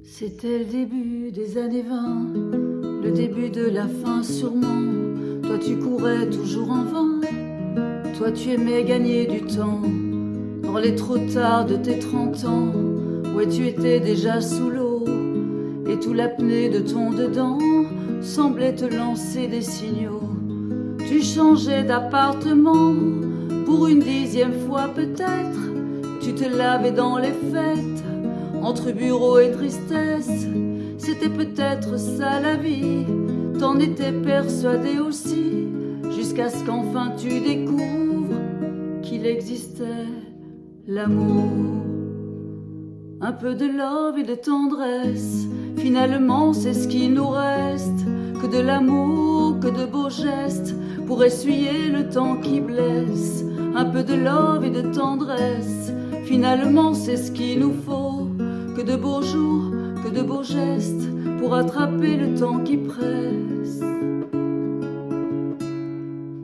C'était le début des années 20, le début de la fin sûrement. Toi tu courais toujours en vain, toi tu aimais gagner du temps. Dans les trop tard de tes 30 ans, ouais tu étais déjà sous l'eau, et tout l'apnée de ton dedans semblait te lancer des signaux. Tu changeais d'appartement pour une 10e fois peut-être, tu te lavais dans les fêtes, entre bureau et tristesse. C'était peut-être ça la vie, t'en étais persuadé aussi, jusqu'à ce qu'enfin tu découvres qu'il existait l'amour. Un peu de love et de tendresse, finalement c'est ce qui nous reste. Que de l'amour, que de beaux gestes, pour essuyer le temps qui blesse. Un peu de love et de tendresse, finalement c'est ce qu'il nous faut. Que de beaux jours, que de beaux gestes, pour attraper le temps qui presse.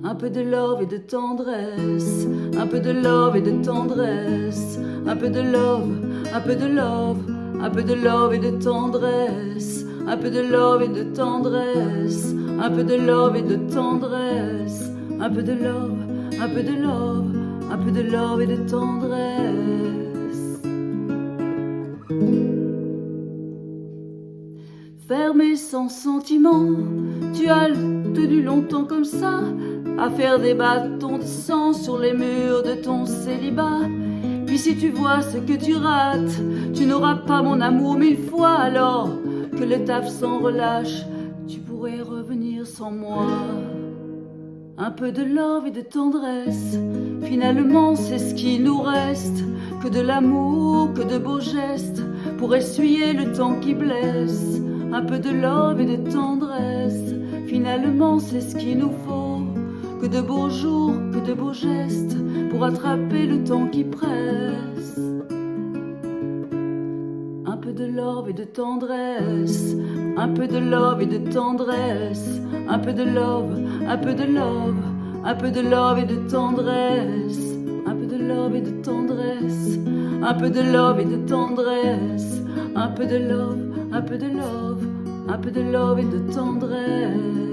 Un peu de love et de tendresse, un peu de love et de tendresse, un peu de love, un peu de love, un peu de love et de tendresse, un peu de love et de tendresse, un peu de love et de tendresse, un peu de love, un peu de love, un peu de love et de tendresse. Fermé sans sentiment, tu as tenu longtemps comme ça, à faire des bâtons de sang sur les murs de ton célibat. Puis si tu vois ce que tu rates, tu n'auras pas mon amour 1000 fois. Alors que le taf s'en relâche, tu pourrais revenir sans moi. Un peu de love et de tendresse, finalement c'est ce qui nous reste. Que de l'amour, que de beaux gestes, pour essuyer le temps qui blesse. Un peu de love et de tendresse, finalement c'est ce qu'il nous faut. Que de beaux jours, que de beaux gestes, pour attraper le temps qui presse. Un peu de love et de tendresse, un peu de love et de tendresse, un peu de love, un peu de love, un peu de love et de tendresse, un peu de love et de tendresse, un peu de love et de tendresse, un peu de love, un peu de love, un peu de love et de tendresse.